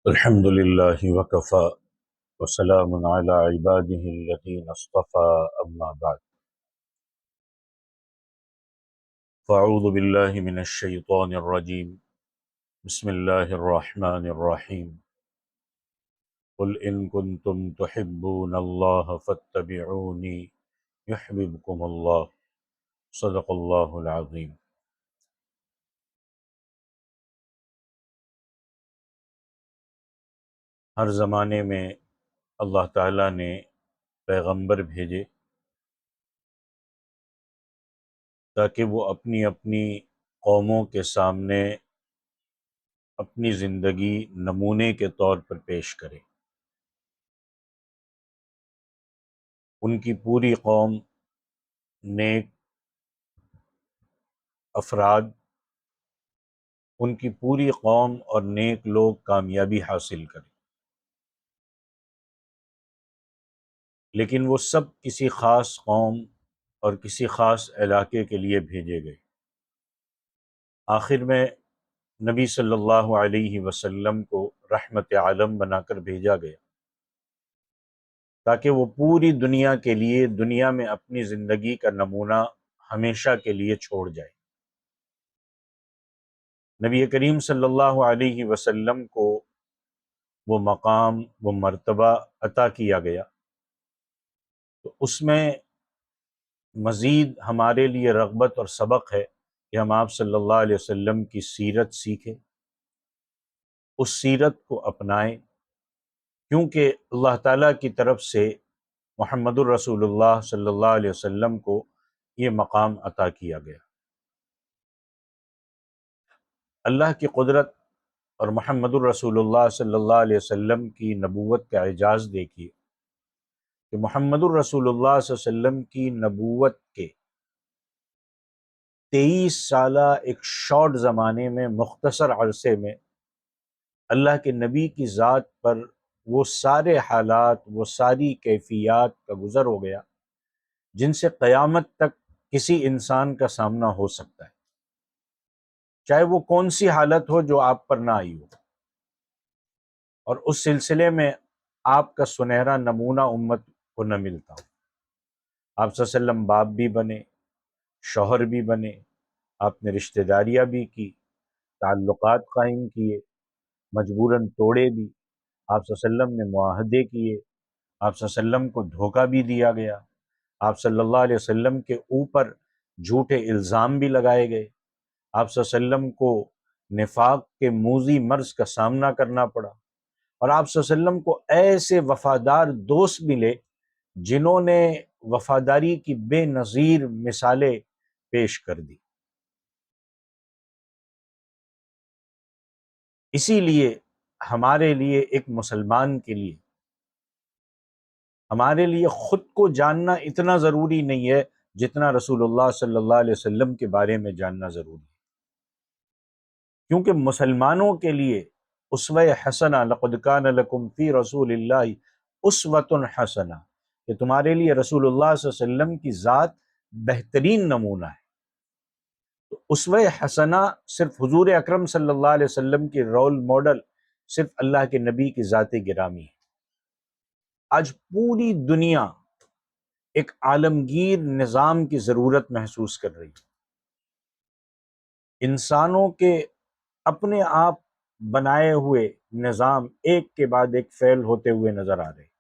الحمد لله وكفى وسلام على عباده الذين اصطفى أما بعد فأعوذ بالله من الشيطان الرجيم بسم الله الرحمن الرحيم قل إن كنتم تحبون الله فاتبعوني يحببكم الله صدق الله العظيم۔ ہر زمانے میں اللہ تعالیٰ نے پیغمبر بھیجے تاکہ وہ اپنی اپنی قوموں کے سامنے اپنی زندگی نمونے کے طور پر پیش کرے۔ ان کی پوری قوم نیک افراد، ان کی پوری قوم اور نیک لوگ کامیابی حاصل کریں، لیکن وہ سب کسی خاص قوم اور کسی خاص علاقے کے لیے بھیجے گئے۔ آخر میں نبی صلی اللہ علیہ وسلم کو رحمت عالم بنا کر بھیجا گیا تاکہ وہ پوری دنیا کے لیے دنیا میں اپنی زندگی کا نمونہ ہمیشہ کے لیے چھوڑ جائے۔ نبی کریم صلی اللہ علیہ وسلم کو وہ مقام، وہ مرتبہ عطا کیا گیا، تو اس میں مزید ہمارے لیے رغبت اور سبق ہے کہ ہم آپ صلی اللہ علیہ وسلم کی سیرت سیکھیں، اس سیرت کو اپنائیں، کیونکہ اللہ تعالیٰ کی طرف سے محمد الرسول اللہ صلی اللہ علیہ وسلم کو یہ مقام عطا کیا گیا۔ اللہ کی قدرت اور محمد الرسول اللہ صلی اللہ علیہ وسلم کی نبوت کا اعجاز دیکھیے کہ محمد الرسول اللہ صلی اللہ علیہ وسلم کی نبوت کے 23 سالہ ایک شارٹ زمانے میں، مختصر عرصے میں، اللہ کے نبی کی ذات پر وہ سارے حالات، وہ ساری کیفیات کا گزر ہو گیا جن سے قیامت تک کسی انسان کا سامنا ہو سکتا ہے، چاہے وہ کون سی حالت ہو جو آپ پر نہ آئی ہو۔ اور اس سلسلے میں آپ کا سنہرا نمونہ امت کو نہ ملتا ہو۔ آپ صلی اللہ علیہ وسلم باپ بھی بنے، شوہر بھی بنے، آپ نے رشتہ داریاں بھی کی، تعلقات قائم کیے، مجبوراً توڑے بھی، آپ صلی اللہ علیہ وسلم نے معاہدے کیے، آپ صلی اللہ علیہ وسلم کو دھوکہ بھی دیا گیا، آپ صلی اللہ علیہ وسلم کے اوپر جھوٹے الزام بھی لگائے گئے، آپ صلی اللہ علیہ وسلم کو نفاق کے موذی مرض کا سامنا کرنا پڑا، اور آپ صلی اللہ علیہ وسلم کو ایسے وفادار دوست ملے جنہوں نے وفاداری کی بے نظیر مثالیں پیش کر دی۔ اسی لیے ہمارے لیے، ایک مسلمان کے لیے، ہمارے لیے خود کو جاننا اتنا ضروری نہیں ہے جتنا رسول اللہ صلی اللہ علیہ وسلم کے بارے میں جاننا ضروری ہے، کیونکہ مسلمانوں کے لیے اسوہ حسنہ، لقد کان لکم فی رسول اللہ اسوۃ حسنہ، کہ تمہارے لیے رسول اللہ صلی اللہ علیہ وسلم کی ذات بہترین نمونہ ہے۔ تو اسوہ حسنہ صرف حضور اکرم صلی اللہ علیہ وسلم کی رول ماڈل صرف اللہ کے نبی کی ذات گرامی ہے۔ آج پوری دنیا ایک عالمگیر نظام کی ضرورت محسوس کر رہی ہے۔ انسانوں کے اپنے آپ بنائے ہوئے نظام ایک کے بعد ایک فیل ہوتے ہوئے نظر آ رہے،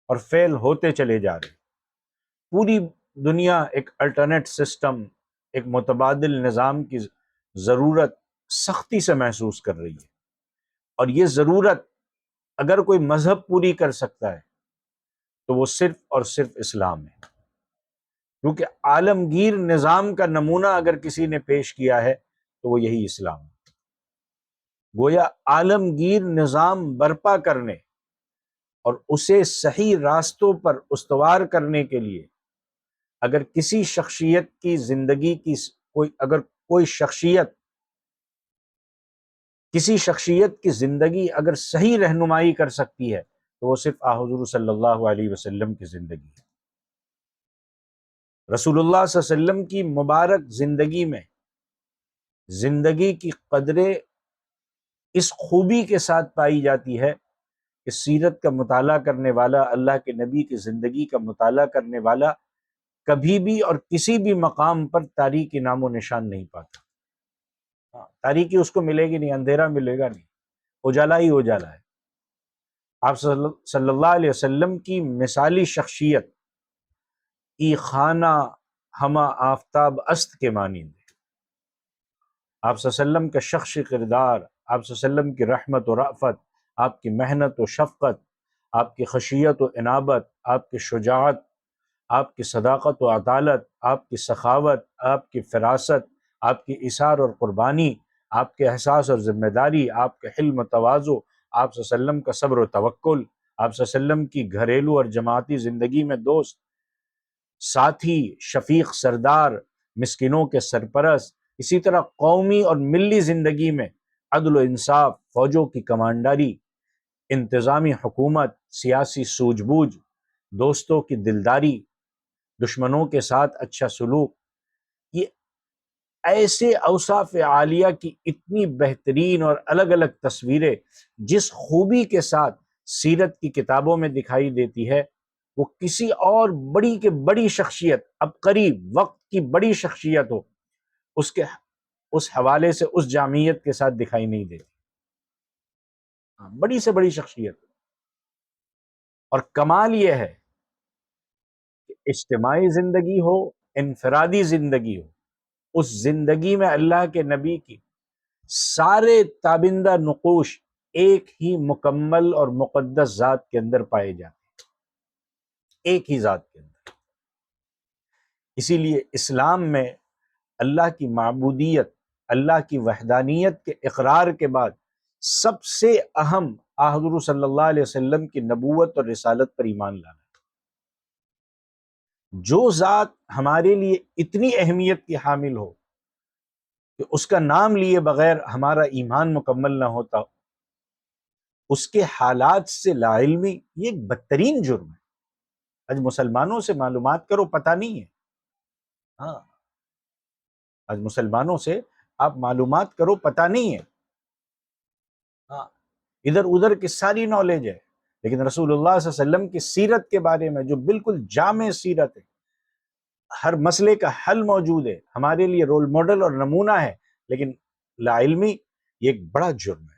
اور فیل ہوتے چلے جا رہے۔ پوری دنیا ایک الٹرنیٹ سسٹم، ایک متبادل نظام کی ضرورت سختی سے محسوس کر رہی ہے، اور یہ ضرورت اگر کوئی مذہب پوری کر سکتا ہے تو وہ صرف اور صرف اسلام ہے، کیونکہ عالمگیر نظام کا نمونہ اگر کسی نے پیش کیا ہے تو وہ یہی اسلام ہے۔ گویا عالمگیر نظام برپا کرنے اور اسے صحیح راستوں پر استوار کرنے کے لیے اگر کسی شخصیت کی زندگی کی کوئی شخصیت، کسی شخصیت کی زندگی اگر صحیح رہنمائی کر سکتی ہے تو وہ صرف حضور صلی اللہ علیہ وسلم کی زندگی ہے۔ رسول اللہ صلی اللہ علیہ وسلم کی مبارک زندگی میں زندگی کی قدریں اس خوبی کے ساتھ پائی جاتی ہے کہ سیرت کا مطالعہ کرنے والا، اللہ کے نبی کی زندگی کا مطالعہ کرنے والا کبھی بھی اور کسی بھی مقام پر تاریکی نام و نشان نہیں پاتا۔ تاریکی اس کو ملے گی نہیں، اندھیرا ملے گا نہیں، اجالا ہی اجالا ہے۔ آپ صلی اللہ علیہ وسلم کی مثالی شخصیت ای خانہ ہمہ آفتاب است کے مانند ہے۔ آپ صلی اللہ علیہ وسلم کا شخص کردار، آپ صلی اللہ علیہ وسلم کی رحمت و رأفت، آپ کی محنت و شفقت، آپ کی خشیت و انابت، آپ کی شجاعت، آپ کی صداقت و عدالت، آپ کی سخاوت، آپ کی فراست، آپ کی ایثار اور قربانی، آپ کے احساس اور ذمہ داری، آپ کے حلم و تواضع، آپ صلی اللہ علیہ وسلم کا صبر و توکل، آپ صلی اللہ علیہ وسلم کی گھریلو اور جماعتی زندگی میں دوست، ساتھی، شفیق، سردار، مسکینوں کے سرپرست، اسی طرح قومی اور ملی زندگی میں عدل و انصاف، فوجوں کی کمانڈاری، انتظامی حکومت، سیاسی سوجھ بوجھ، دوستوں کی دلداری، دشمنوں کے ساتھ اچھا سلوک، یہ ایسے اوصاف عالیہ کی اتنی بہترین اور الگ الگ تصویریں جس خوبی کے ساتھ سیرت کی کتابوں میں دکھائی دیتی ہے، وہ کسی اور بڑی کے بڑی شخصیت، اب قریب وقت کی بڑی شخصیت ہو، اس حوالے سے اس جامعیت کے ساتھ دکھائی نہیں دیتی۔ بڑی سے بڑی شخصیت، اور کمال یہ ہے کہ اجتماعی زندگی ہو، انفرادی زندگی ہو، اس زندگی میں اللہ کے نبی کی سارے تابندہ نقوش ایک ہی مکمل اور مقدس ذات کے اندر پائے جاتے ہیں، ایک ہی ذات کے اندر۔ اسی لیے اسلام میں اللہ کی معبودیت، اللہ کی وحدانیت کے اقرار کے بعد سب سے اہم حضور صلی اللہ علیہ وسلم کی نبوت اور رسالت پر ایمان لانا۔ جو ذات ہمارے لیے اتنی اہمیت کی حامل ہو کہ اس کا نام لیے بغیر ہمارا ایمان مکمل نہ ہوتا، اس کے حالات سے لا علمی، یہ ایک بدترین جرم ہے۔ آج مسلمانوں سے معلومات کرو، پتہ نہیں ہے۔ ہاں، آج مسلمانوں سے آپ معلومات کرو، پتہ نہیں ہے۔ ہاں، ادھر ادھر کی ساری نالج ہے، لیکن رسول اللہ صلی اللہ علیہ وسلم کی سیرت کے بارے میں جو بالکل جامع سیرت ہے، ہر مسئلے کا حل موجود ہے، ہمارے لیے رول ماڈل اور نمونہ ہے، لیکن لا علمی یہ ایک بڑا جرم ہے۔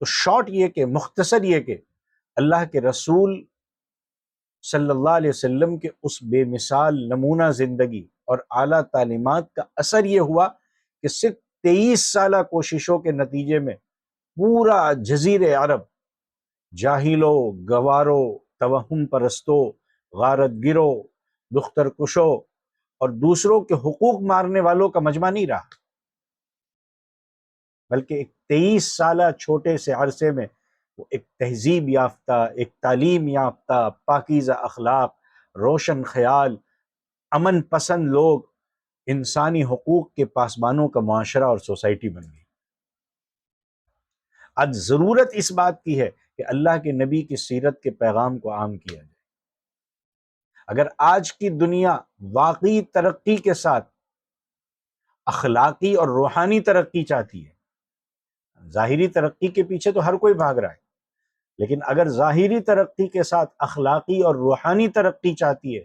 تو شارٹ یہ کہ مختصر یہ کہ اللہ کے رسول صلی اللہ علیہ وسلم کے اس بے مثال نمونہ زندگی اور اعلیٰ تعلیمات کا اثر یہ ہوا کہ صرف 23 سالہ کوششوں کے نتیجے میں پورا جزیر عرب جاہلوں، گواروں، توہم پرستوں، غارت گروں، دختر کشوں اور دوسروں کے حقوق مارنے والوں کا مجمع نہیں رہا، بلکہ ایک 23 سالہ چھوٹے سے عرصے میں وہ ایک تہذیب یافتہ، ایک تعلیم یافتہ، پاکیزہ اخلاق، روشن خیال، امن پسند لوگ، انسانی حقوق کے پاسبانوں کا معاشرہ اور سوسائٹی بن گئی۔ آج ضرورت اس بات کی ہے کہ اللہ کے نبی کی سیرت کے پیغام کو عام کیا جائے۔ اگر آج کی دنیا واقعی ترقی کے ساتھ اخلاقی اور روحانی ترقی چاہتی ہے، ظاہری ترقی کے پیچھے تو ہر کوئی بھاگ رہا ہے، لیکن اگر ظاہری ترقی کے ساتھ اخلاقی اور روحانی ترقی چاہتی ہے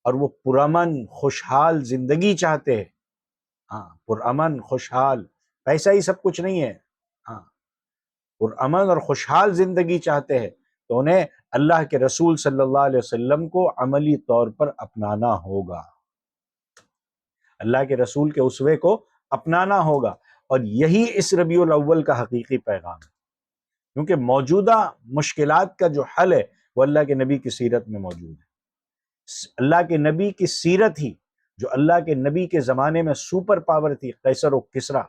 اور وہ پرامن خوشحال زندگی چاہتے ہیں، ہاں پرامن خوشحال، پیسہ ہی سب کچھ نہیں ہے، ہاں پرامن اور خوشحال زندگی چاہتے ہیں تو انہیں اللہ کے رسول صلی اللہ علیہ وسلم کو عملی طور پر اپنانا ہوگا، اللہ کے رسول کے اسوے کو اپنانا ہوگا، اور یہی اس ربیع الاول کا حقیقی پیغام ہے، کیونکہ موجودہ مشکلات کا جو حل ہے وہ اللہ کے نبی کی سیرت میں موجود ہے۔ اللہ کے نبی کی سیرت ہی، جو اللہ کے نبی کے زمانے میں سپر پاور تھی، قیصر و کسریٰ،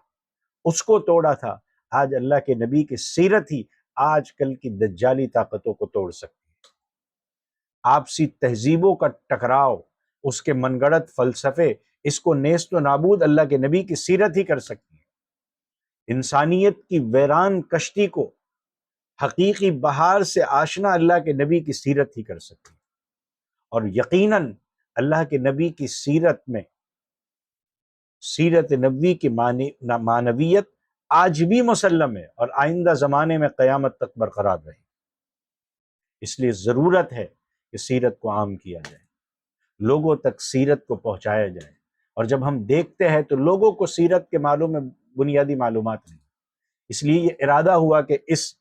اس کو توڑا تھا، آج اللہ کے نبی کی سیرت ہی آج کل کی دجالی طاقتوں کو توڑ سکتی ہے۔ آپسی تہذیبوں کا ٹکراؤ، اس کے من گڑت فلسفے، اس کو نیست و نابود اللہ کے نبی کی سیرت ہی کر سکتی ہے۔ انسانیت کی ویران کشتی کو حقیقی بہار سے آشنا اللہ کے نبی کی سیرت ہی کر سکتی ہے، اور یقیناً اللہ کے نبی کی سیرت میں، سیرت نبوی کی معنویت آج بھی مسلم ہے اور آئندہ زمانے میں قیامت تک برقرار رہے. اس لیے ضرورت ہے کہ سیرت کو عام کیا جائے، لوگوں تک سیرت کو پہنچایا جائے. اور جب ہم دیکھتے ہیں تو لوگوں کو سیرت کے معلوم میں بنیادی معلومات نہیں. اس لیے یہ ارادہ ہوا کہ اس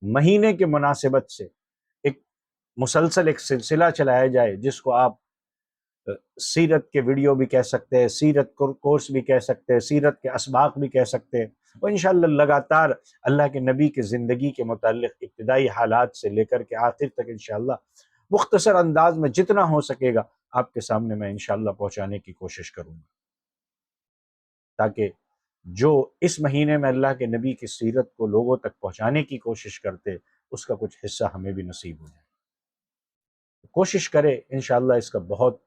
مہینے کے مناسبت سے ایک مسلسل ایک سلسلہ چلایا جائے، جس کو آپ سیرت کے ویڈیو بھی کہہ سکتے ہیں، سیرت کورس بھی کہہ سکتے ہیں، سیرت کے اسباق بھی کہہ سکتے ہیں. اور انشاءاللہ لگاتار اللہ کے نبی کی زندگی کے متعلق ابتدائی حالات سے لے کر کے آخر تک انشاءاللہ مختصر انداز میں جتنا ہو سکے گا آپ کے سامنے میں انشاءاللہ پہنچانے کی کوشش کروں گا، تاکہ جو اس مہینے میں اللہ کے نبی کی سیرت کو لوگوں تک پہنچانے کی کوشش کرتے اس کا کچھ حصہ ہمیں بھی نصیب ہو جائے. کوشش کرے، انشاءاللہ اس کا بہت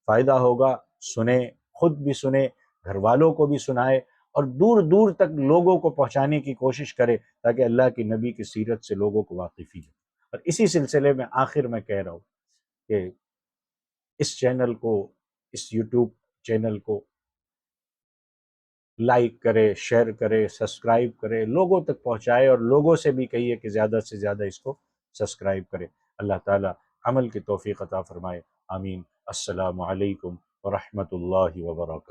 فائدہ ہوگا. سنیں، خود بھی سنیں، گھر والوں کو بھی سنائے، اور دور دور تک لوگوں کو پہنچانے کی کوشش کرے تاکہ اللہ کی نبی کی سیرت سے لوگوں کو واقفی ہو. اور اسی سلسلے میں آخر میں کہہ رہا ہوں کہ اس چینل کو، اس یوٹیوب چینل کو لائک کرے، شیئر کرے، سبسکرائب کرے، لوگوں تک پہنچائے، اور لوگوں سے بھی کہیے کہ زیادہ سے زیادہ اس کو سبسکرائب کرے. اللہ تعالیٰ عمل کی توفیق عطا فرمائے. آمین. السلام علیکم ورحمۃ اللہ وبرکاتہ.